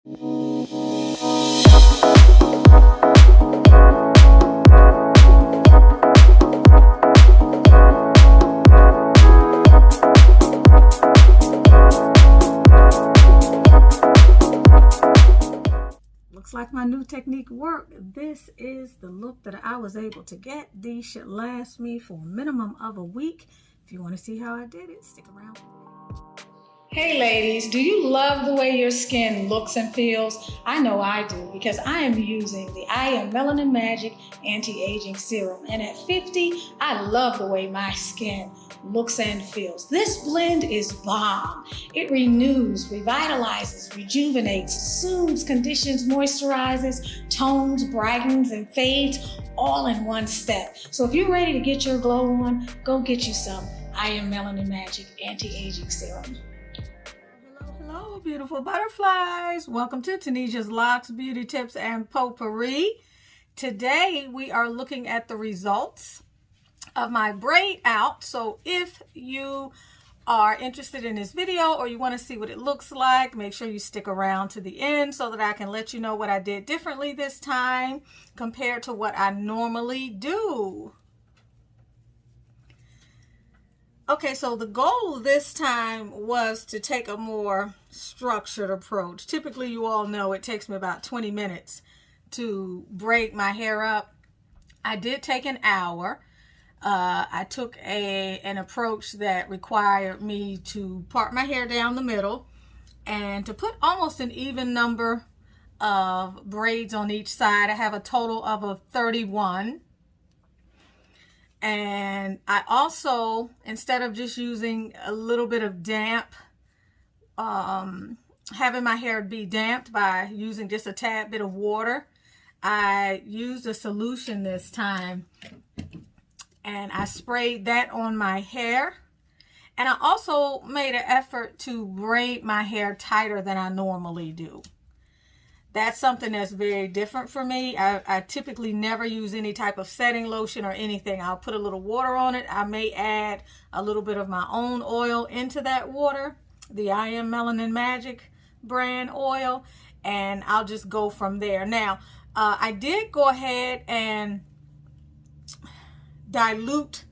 Looks like my new technique worked. This is the look that I was able to get. These should last me for a minimum of a week. If you want to see how I did it, stick around. Hey ladies, do you love the way your skin looks and feels? I know I do, because I am using the I Am Melanin Magic Anti-Aging Serum, and at 50, I love the way my skin looks and feels. This blend is bomb. It renews, revitalizes, rejuvenates, soothes, conditions, moisturizes, tones, brightens, and fades all in one step. So if you're ready to get your glow on, go get you some I Am Melanin Magic Anti-Aging Serum. Hello, beautiful butterflies. Welcome to Tanesia's Locks, Beauty Tips, and Potpourri. Today, we are looking at the results of my braid out. So if you are interested in this video or you want to see what it looks like, make sure you stick around to the end so that I can let you know what I did differently this time compared to what I normally do. Okay, so the goal this time was to take a more structured approach. Typically, you all know it takes me about 20 minutes to braid my hair up. I did take an hour. I took an approach that required me to part my hair down the middle and to put almost an even number of braids on each side. I have a total of 31. And I also, instead of just using a little bit of damp, having my hair be damped by using just a tad bit of water, I used a solution this time and I sprayed that on my hair. And I also made an effort to braid my hair tighter than I normally do. That's something that's very different for me. I typically never use any type of setting lotion or anything. I'll put a little water on it. I may add a little bit of my own oil into that water, the I Am Melanin Magic brand oil, and I'll just go from there. Now, I did go ahead and dilute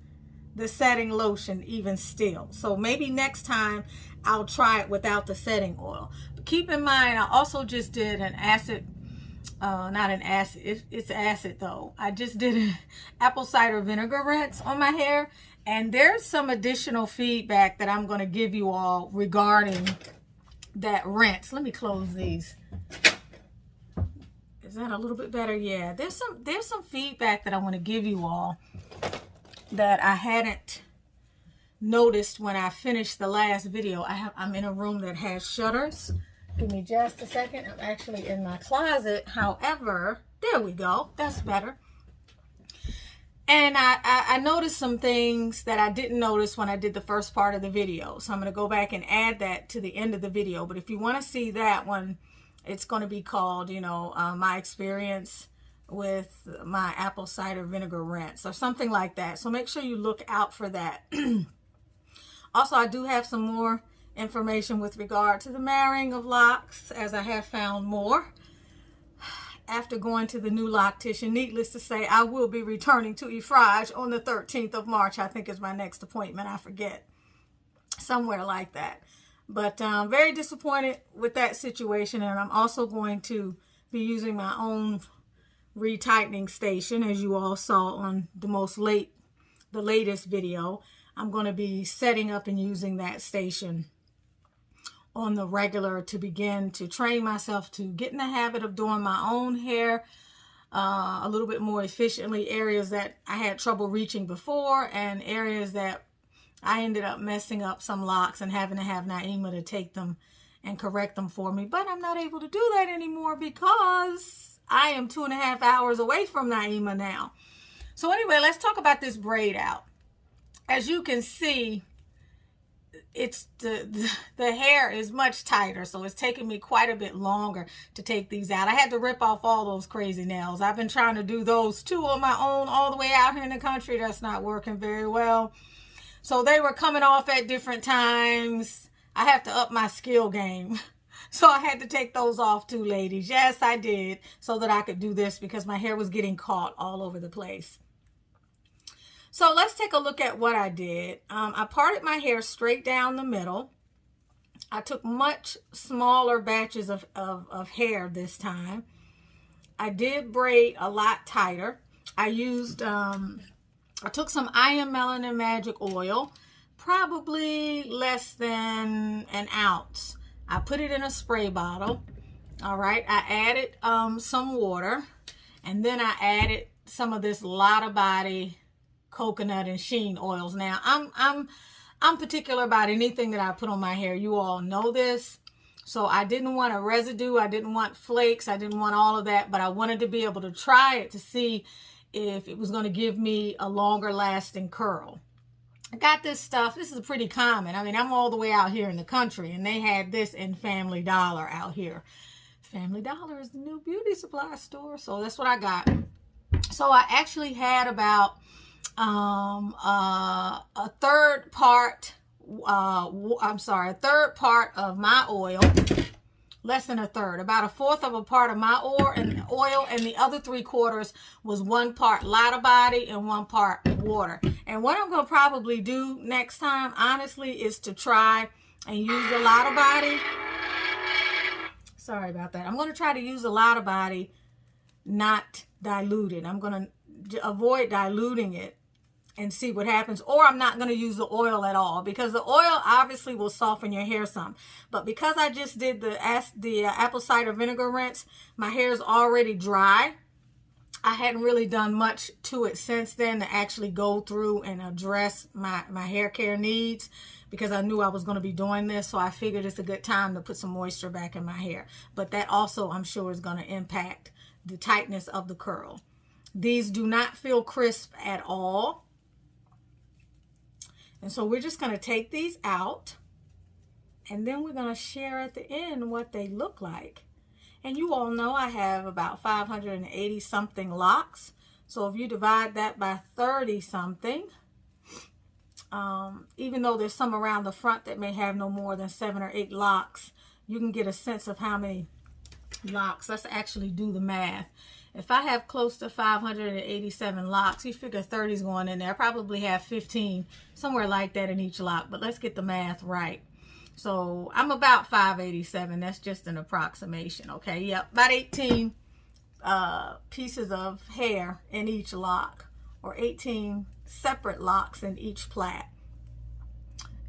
the setting lotion even still. So maybe next time I'll try it without the setting oil. But keep in mind, I also just did an acid, not an acid, it's acid though. I just did an apple cider vinegar rinse on my hair. And there's some additional feedback that I'm going to give you all regarding that rinse. Let me close these. Is that a little bit better? Yeah, there's some feedback that I want to give you all that I hadn't noticed when I finished the last video. I'm in a room that has shutters. Give me just a second. I'm actually in my closet. However, there we go. That's better. And I noticed some things that I didn't notice when I did the first part of the video. So I'm going to go back and add that to the end of the video. But if you want to see that one, it's going to be called, you know, my experience with my apple cider vinegar rinse or something like that. So make sure you look out for that. Also, I do have some more information with regard to the marrying of locks, as I have found more after going to the new loctician. Needless to say, I will be returning to Efrage on the 13th of March. I think is my next appointment. I forget. Somewhere like that. But I'm very disappointed with that situation. And I'm also going to be using my own retightening station, as you all saw on the latest video. I'm going to be setting up and using that station on the regular to begin to train myself to get in the habit of doing my own hair a little bit more efficiently. Areas that I had trouble reaching before, and areas that I ended up messing up some locks and having to have Naima to take them and correct them for me. But I'm not able to do that anymore because I am 2.5 hours away from Naima now. So anyway, let's talk about this braid out. As you can see, it's the hair is much tighter, so it's taking me quite a bit longer to take these out. I had to rip off all those crazy nails. I've been trying to do those too on my own all the way out here in the country. That's not working very well. So they were coming off at different times. I have to up my skill game So I had to take those off too, ladies. Yes, I did, so that I could do this because my hair was getting caught all over the place. So let's take a look at what I did. I parted my hair straight down the middle. I took much smaller batches of hair this time. I did braid a lot tighter. I used, I took some I Am Melanin Magic oil, probably less than an ounce. I put it in a spray bottle. All right, I added some water, and then I added some of this Lotta Body coconut and sheen oils. Now, I'm particular about anything that I put on my hair. You all know this. So I didn't want a residue. I didn't want flakes. I didn't want all of that, but I wanted to be able to try it to see if it was going to give me a longer lasting curl. I got this stuff. This is pretty common. I mean, I'm all the way out here in the country, and they had this in Family Dollar out here. Family Dollar is the new beauty supply store, so that's what I got. So I actually had about a third part of my oil, less than a third, about a fourth of a part of my oil, and the other 3/4 was 1 part Lotta Body and 1 part water. And what I'm going to probably do next time, honestly, is to try and use the Lotta Body. Sorry about that. I'm going to try to use the Lotta Body, not diluted. I'm going to avoid diluting it and see what happens, or I'm not going to use the oil at all, because the oil obviously will soften your hair some. But because I just did the apple cider vinegar rinse, my hair is already dry. I hadn't really done much to it since then to actually go through and address my hair care needs, because I knew I was going to be doing this. So I figured it's a good time to put some moisture back in my hair. But that also, I'm sure, is going to impact the tightness of the curl. These do not feel crisp at all. And so we're just going to take these out, and then we're going to share at the end what they look like. And you all know I have about 580 something locks. So if you divide that by 30 something, even though there's some around the front that may have no more than 7 or 8 locks, you can get a sense of how many locks. Let's actually do the math. If I have close to 587 locks, you figure 30 is going in there. I probably have 15, somewhere like that in each lock, but let's get the math right. So I'm about 587. That's just an approximation, okay? Yep, about 18 pieces of hair in each lock, or 18 separate locks in each plait.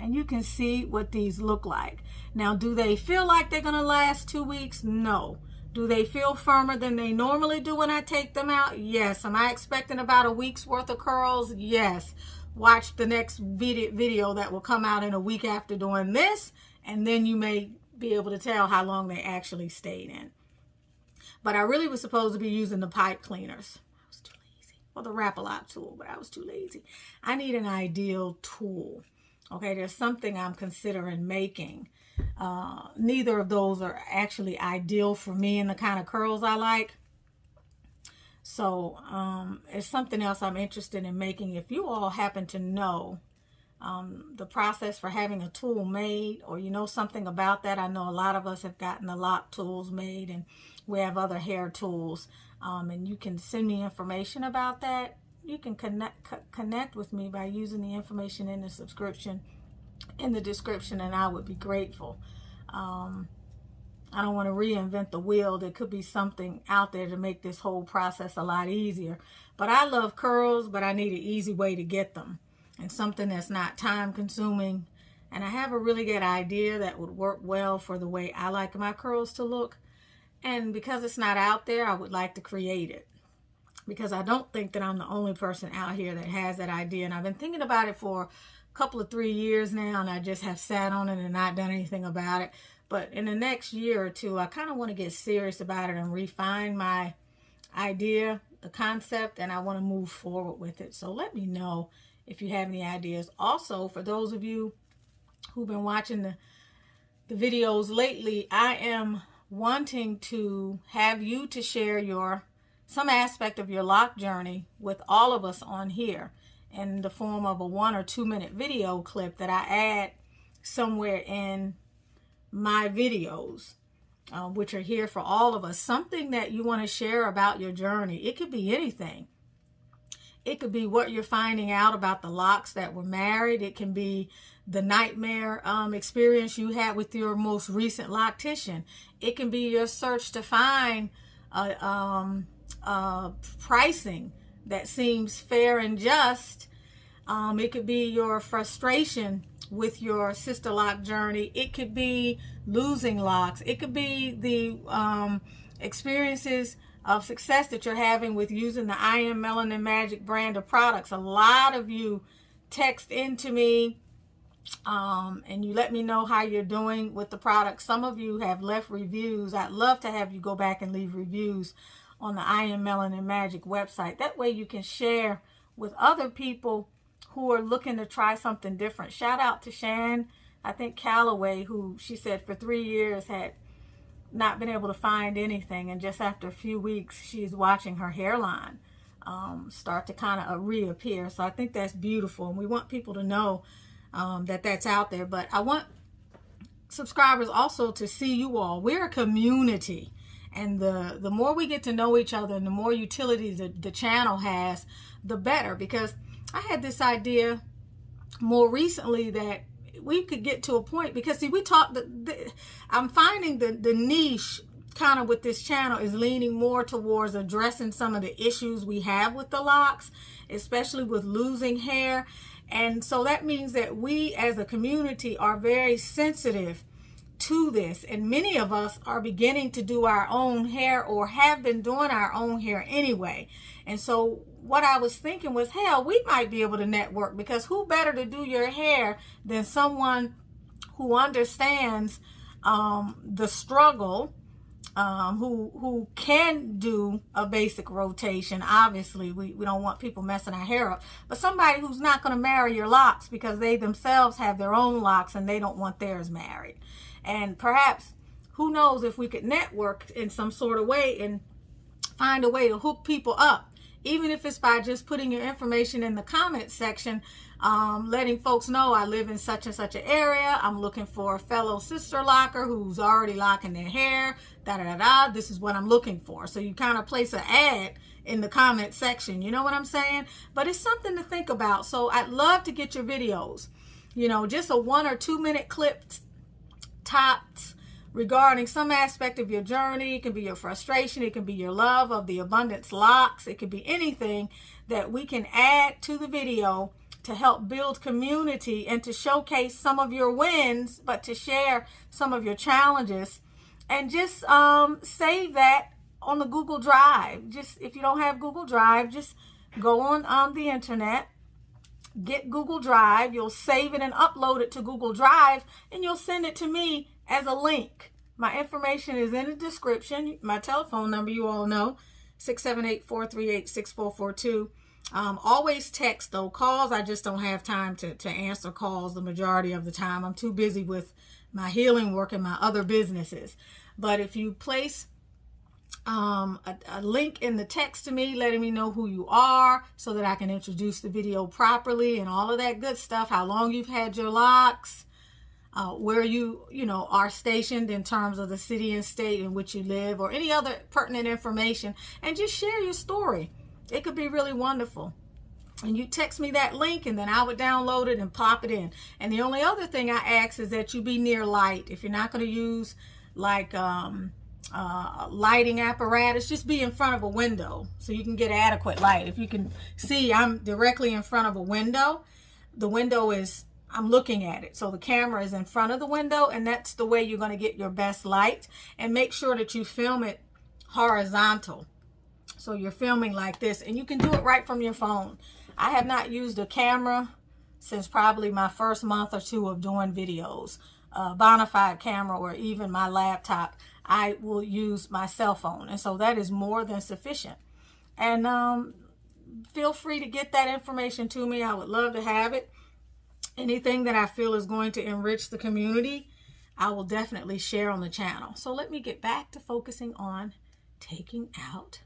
And you can see what these look like. Now, do they feel like they're going to last 2 weeks? No. Do they feel firmer than they normally do when I take them out? Yes. Am I expecting about a week's worth of curls? Yes. Watch the next video that will come out in a week after doing this, and then you may be able to tell how long they actually stayed in. But I really was supposed to be using the pipe cleaners. I was too lazy. Well, the Wrap-A-Lot tool, but I was too lazy. I need an ideal tool. Okay, there's something I'm considering making. Neither of those are actually ideal for me and the kind of curls I like. So it's something else I'm interested in making. If you all happen to know the process for having a tool made, or you know something about that, I know a lot of us have gotten the lock tools made, and we have other hair tools, and you can send me information about that. You can connect with me by using the information in the description, and I would be grateful. I don't want to reinvent the wheel. There could be something out there to make this whole process a lot easier. But I love curls, but I need an easy way to get them, and something that's not time consuming. And I have a really good idea that would work well for the way I like my curls to look. And because it's not out there, I would like to create it, because I don't think that I'm the only person out here that has that idea. And I've been thinking about it for a couple of 3 years now, and I just have sat on it and not done anything about it. But in the next year or two, I kind of want to get serious about it and refine my idea, the concept, and I want to move forward with it. So let me know if you have any ideas. Also, for those of you who've been watching the videos lately, I am wanting to have you to share some aspect of your lock journey with all of us on here in the form of a 1 or 2 minute video clip that I add somewhere in my videos. which are here for all of us. Something that you want to share about your journey. It could be anything. It could be what you're finding out about the Locs that were married. It can be the nightmare experience you had with your most recent loctician. It can be your search to find pricing that seems fair and just. It could be your frustration with your Sisterlock journey. It could be losing locks. It could be the experiences of success that you're having with using the I Am Melanin Magic brand of products. A lot of you text into me and you let me know how you're doing with the product. Some of you have left reviews. I'd love to have you go back and leave reviews on the I Am Melanin Magic website. That way you can share with other people who are looking to try something different. Shout out to Shan, I think Calloway, who she said for 3 years had not been able to find anything, and just after a few weeks she's watching her hairline start to kind of reappear. So I think that's beautiful, and we want people to know that that's out there. But I want subscribers also to see you all. We're a community, and the more we get to know each other and the more utility the channel has, the better. Because I had this idea more recently that we could get to a point, because see, we talk, I'm finding the niche kind of with this channel is leaning more towards addressing some of the issues we have with the locks, especially with losing hair. And so that means that we as a community are very sensitive to this, and many of us are beginning to do our own hair or have been doing our own hair anyway. And so what I was thinking was, hell, we might be able to network, because who better to do your hair than someone who understands the struggle, who can do a basic rotation. Obviously, we don't want people messing our hair up, but somebody who's not going to marry your locks because they themselves have their own locks and they don't want theirs married. And perhaps, who knows, if we could network in some sort of way and find a way to hook people up, even if it's by just putting your information in the comment section, letting folks know I live in such and such an area. I'm looking for a fellow sister locker who's already locking their hair. This is what I'm looking for. So you kind of place an ad in the comment section. You know what I'm saying? But it's something to think about. So I'd love to get your videos. You know, just a 1 or 2 minute clip topped regarding some aspect of your journey. It can be your frustration. It can be your love of the abundance locks. It could be anything that we can add to the video to help build community and to showcase some of your wins, but to share some of your challenges. And just save that on the Google Drive. Just, if you don't have Google Drive, just go on the internet, get Google Drive. You'll save it and upload it to Google Drive, and you'll send it to me as a link. My information is in the description. My telephone number, you all know, 678-438-6442. Always text, though. Calls, I just don't have time to answer calls the majority of the time. I'm too busy with my healing work and my other businesses. But if you place a link in the text to me, letting me know who you are so that I can introduce the video properly and all of that good stuff, how long you've had your locks, where you are stationed in terms of the city and state in which you live, or any other pertinent information, and just share your story. It could be really wonderful. And you text me that link, and then I would download it and pop it in. And the only other thing I ask is that you be near light. If you're not going to use like lighting apparatus, just be in front of a window so you can get adequate light. If you can see, I'm directly in front of a window. The window is, I'm looking at it, so the camera is in front of the window, and that's the way you're going to get your best light. And make sure that you film it horizontal, so you're filming like this, and you can do it right from your phone. I have not used a camera since probably my first month or two of doing videos. Bona fide camera, or even my laptop. I will use my cell phone, and so that is more than sufficient. And feel free to get that information to me. I would love to have it. Anything that I feel is going to enrich the community, I will definitely share on the channel. So let me get back to focusing on taking out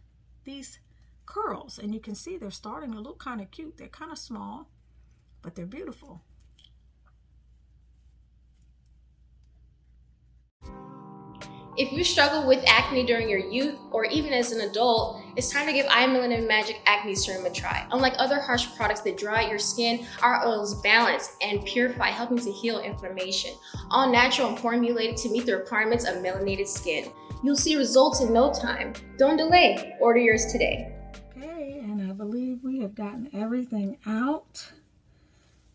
these curls. And you can see they're starting to look kind of cute. They're kind of small, but they're beautiful. If you struggle with acne during your youth or even as an adult, it's time to give I Am Melanin Magic Acne Serum a try. Unlike other harsh products that dry out your skin, our oils balance and purify, helping to heal inflammation. All natural and formulated to meet the requirements of melanated skin. You'll see results in no time. Don't delay. Order yours today. Okay, and I believe we have gotten everything out.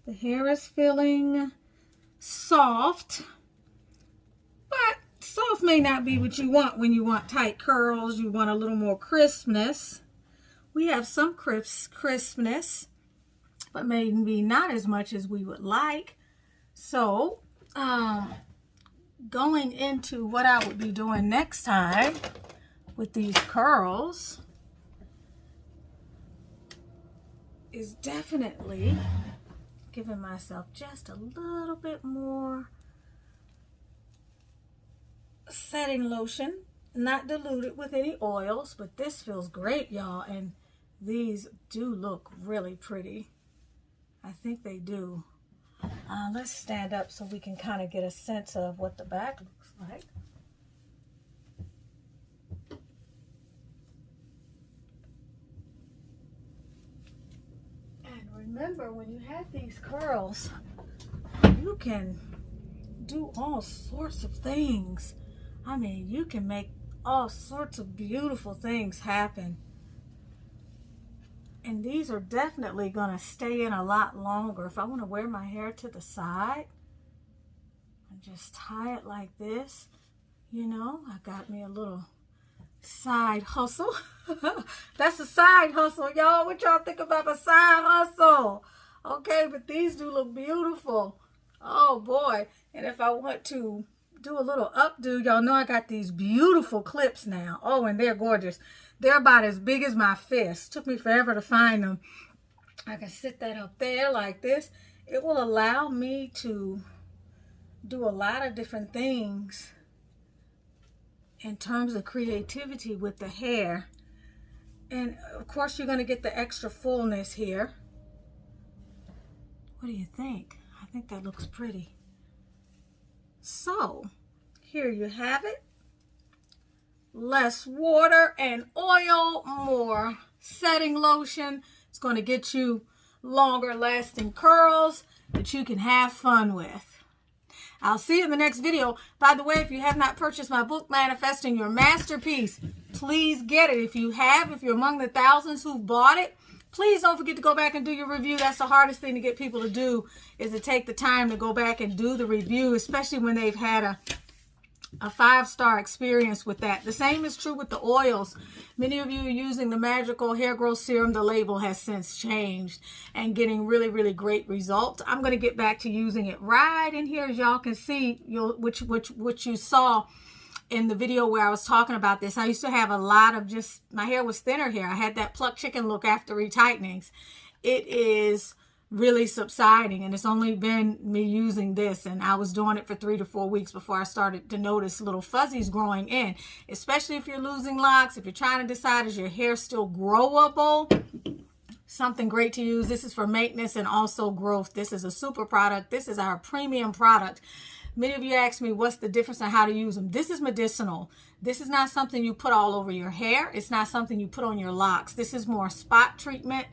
The hair is feeling soft, but soft may not be what you want when you want tight curls. You want a little more crispness. We have some crispness, but maybe not as much as we would like. So, going into what I would be doing next time with these curls is definitely giving myself just a little bit more setting lotion, not diluted with any oils, but this feels great, y'all, and these do look really pretty. I think they do. Let's stand up so we can kind of get a sense of what the back looks like. And remember, when you have these curls, you can do all sorts of things. I mean, you can make all sorts of beautiful things happen. And these are definitely going to stay in a lot longer. If I want to wear my hair to the side and just tie it like this, you know, I got me a little side hustle. That's a side hustle, y'all. What y'all think about a side hustle? Okay, but these do look beautiful. Oh boy. And if I want to do a little updo, y'all know I got these beautiful clips now. Oh, and they're gorgeous. They're about as big as my fist. Took me forever to find them. I can sit that up there like this. It will allow me to do a lot of different things in terms of creativity with the hair. And of course, you're going to get the extra fullness here. What do you think? I think that looks pretty. So, here you have it. Less water and oil, more setting lotion. It's going to get you longer lasting curls that you can have fun with. I'll see you in the next video. By the way, if you have not purchased my book, Manifesting Your Masterpiece, please get it. If you have, if you're among the thousands who bought it, please don't forget to go back and do your review. That's the hardest thing to get people to do, is to take the time to go back and do the review, especially when they've had a 5-star experience with that. The same is true with the oils. Many of you are using the magical hair growth serum. The label has since changed and getting really, really great results. I'm going to get back to using it right in here, as y'all can see, which you saw in the video where I was talking about this. I used to have a lot of just, my hair was thinner here. I had that plucked chicken look after retightenings. It is really subsiding, and it's only been me using this, and I was doing it for 3 to 4 weeks before I started to notice little fuzzies growing in, especially if you're losing locks. If you're trying to decide, is your hair still growable, something great to use. This is for maintenance and also growth. This is a super product. This is our premium product. Many of you ask me what's the difference on how to use them. This is medicinal. This is not something you put all over your hair. It's not something you put on your locks. This is more spot treatment,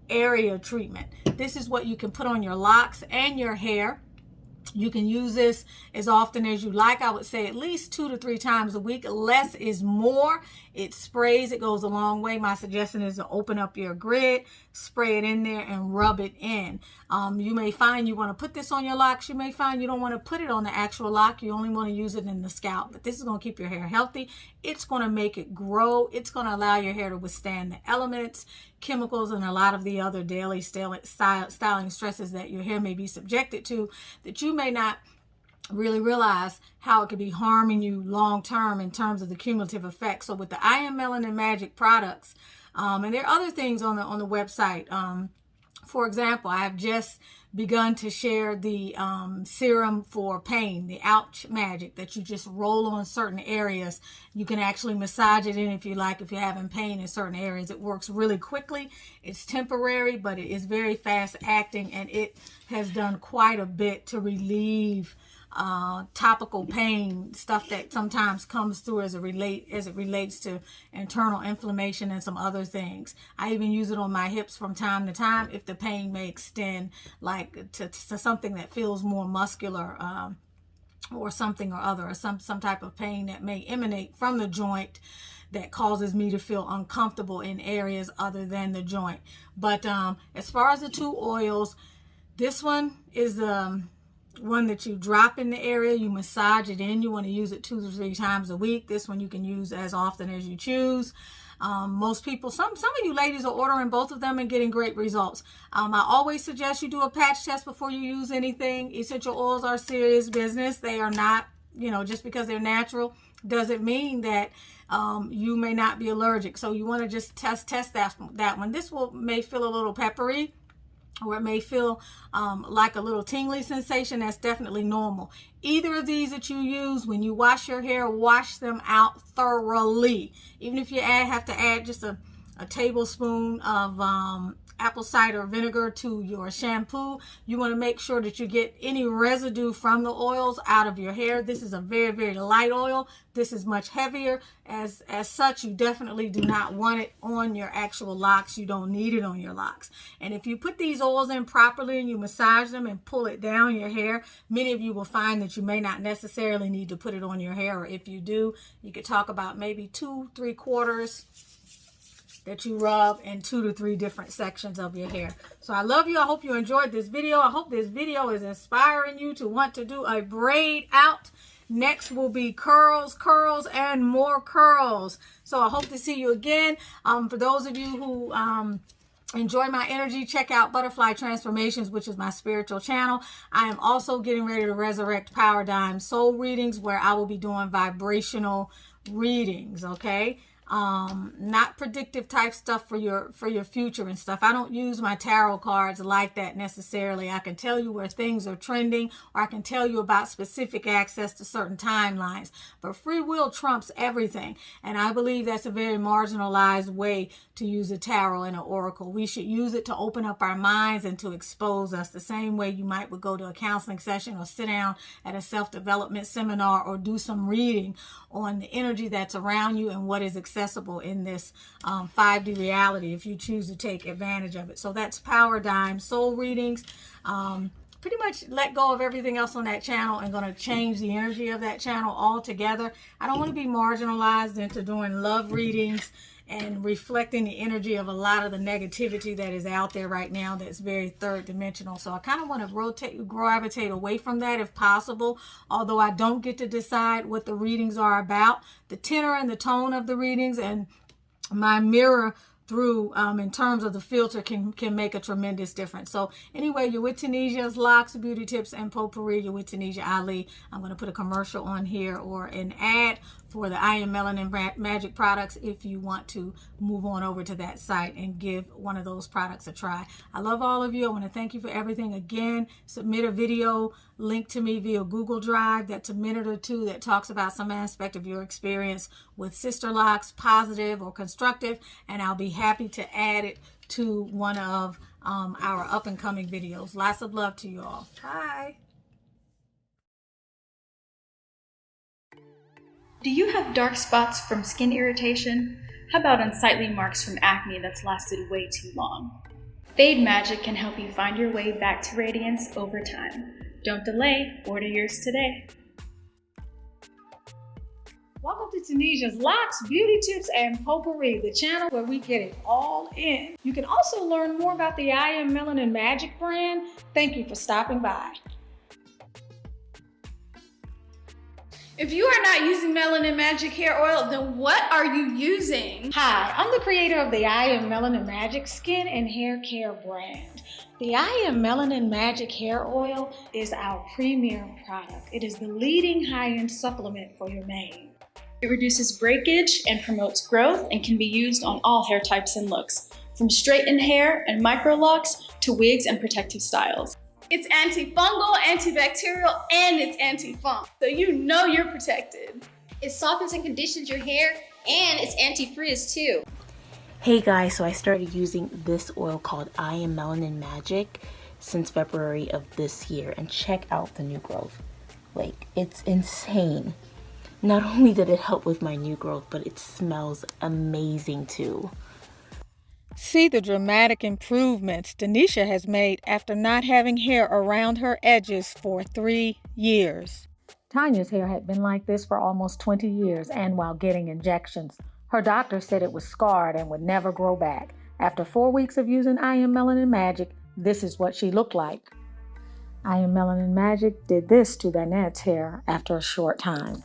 area treatment. This is what you can put on your locks and your hair. You can use this as often as you like. I would say at least 2 to 3 times a week. Less is more. It sprays. It goes a long way. My suggestion is to open up your grid, spray it in there, and rub it in. You may find you want to put this on your locks. You may find you don't want to put it on the actual lock. You only want to use it in the scalp. But this is going to keep your hair healthy. It's going to make it grow. It's going to allow your hair to withstand the elements, chemicals, and a lot of the other daily styling stresses that your hair may be subjected to, that you may not really realize how it could be harming you long term in terms of the cumulative effects. So with the I Am Melanin Magic products, and there are other things on the website. For example, I have just begun to share the serum for pain, the Ouch Magic, that you just roll on certain areas. You can actually massage it in if you like, if you're having pain in certain areas. It works really quickly. It's temporary, but it is very fast acting, and it has done quite a bit to relieve topical pain, stuff that sometimes comes through as it relates to internal inflammation and some other things. I even use it on my hips from time to time if the pain may extend like to something that feels more muscular, or something or other, or some type of pain that may emanate from the joint that causes me to feel uncomfortable in areas other than the joint. But as far as the 2 oils, this one is one that you drop in the area, you massage it in. You want to use it 2 to 3 times a week. This one you can use as often as you choose. Most people, some of you ladies are ordering both of them and getting great results. I always suggest you do a patch test before you use anything. Essential oils are serious business. They are not, just because they're natural doesn't mean that you may not be allergic. So you want to just test that one. This may feel a little peppery, or it may feel like a little tingly sensation. That's definitely normal. Either of these that you use, when you wash your hair, wash them out thoroughly. Even if you have to add just a tablespoon of apple cider vinegar to your shampoo, you want to make sure that you get any residue from the oils out of your hair. This is a very, very light oil. This is much heavier. As such, you definitely do not want it on your actual locks. You don't need it on your locks. And if you put these oils in properly and you massage them and pull it down your hair, many of you will find that you may not necessarily need to put it on your hair. Or if you do, you could talk about maybe 2-3 quarters that you rub in 2 to 3 different sections of your hair. So I love you. I hope you enjoyed this video. I hope this video is inspiring you to want to do a braid out. Next will be curls, and more curls. So I hope to see you again. For those of you who enjoy my energy, check out Butterfly Transformations, which is my spiritual channel. I am also getting ready to resurrect Paradigm Soul readings, where I will be doing vibrational readings, okay? Not predictive type stuff for your future and stuff. I don't use my tarot cards like that necessarily. I can tell you where things are trending, or I can tell you about specific access to certain timelines. But free will trumps everything. And I believe that's a very marginalized way to use a tarot and an oracle. We should use it to open up our minds and to expose us, the same way you would go to a counseling session or sit down at a self-development seminar or do some reading on the energy that's around you and what is accessible in this 5D reality if you choose to take advantage of it. So that's Paradigm Soul readings. Pretty much let go of everything else on that channel and going to change the energy of that channel altogether. I don't want to be marginalized into doing love readings and reflecting the energy of a lot of the negativity that is out there right now that's very third dimensional. So I kind of want to gravitate away from that if possible, although I don't get to decide what the readings are about. The tenor and the tone of the readings and my mirror through in terms of the filter can make a tremendous difference. So anyway, you're with Tanesia's Locks, Beauty Tips, and Potpourri. You're with Tanesia Ali. I'm going to put a commercial on here or an ad for the I Am Melanin Magic products if you want to move on over to that site and give one of those products a try. I love all of you. I want to thank you for everything. Again, submit a video link to me via Google Drive that's a minute or 2 that talks about some aspect of your experience with Sisterlocks, positive or constructive, and I'll be happy to add it to one of our up and coming videos. Lots of love to you all. Bye. Do you have dark spots from skin irritation? How about unsightly marks from acne that's lasted way too long? Fade Magic can help you find your way back to radiance over time. Don't delay, order yours today. Welcome to Tanesia's Locks, Beauty Tips, and Potpourri, the channel where we get it all in. You can also learn more about the I Am Melanin Magic brand. Thank you for stopping by. If you are not using Melanin Magic hair oil, then what are you using? Hi, I'm the creator of the I Am Melanin Magic skin and hair care brand. The I Am Melanin Magic hair oil is our premier product. It is the leading high-end supplement for your mane. It reduces breakage and promotes growth and can be used on all hair types and looks, from straightened hair and microlocks to wigs and protective styles. It's antifungal, antibacterial, and it's anti-funk, so you know you're protected. It softens and conditions your hair, and it's anti-frizz too. Hey guys, so I started using this oil called I Am Melanin Magic since February of this year, and check out the new growth. Like, it's insane. Not only did it help with my new growth, but it smells amazing too. See the dramatic improvements Denisha has made after not having hair around her edges for 3 years. Tanya's hair had been like this for almost 20 years, and while getting injections, her doctor said it was scarred and would never grow back. After 4 weeks of using I Am Melanin Magic, this is what she looked like. I Am Melanin Magic did this to Danette's hair after a short time.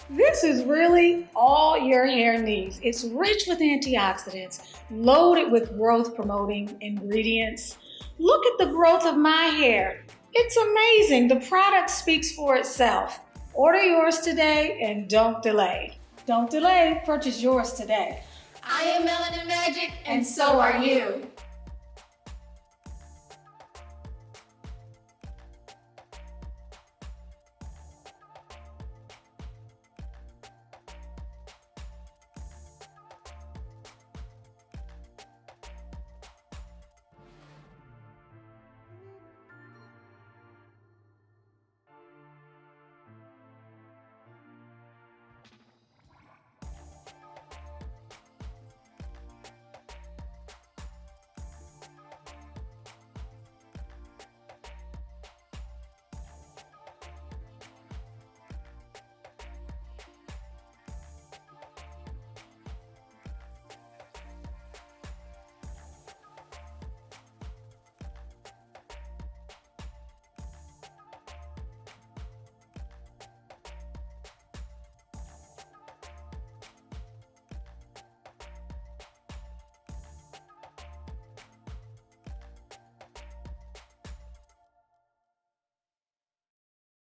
This is really all your hair needs. It's rich with antioxidants, loaded with growth-promoting ingredients. Look at the growth of my hair. It's amazing. The product speaks for itself. Order yours today and don't delay. Don't delay. Purchase yours today. I am Melanin Magic, and so are you.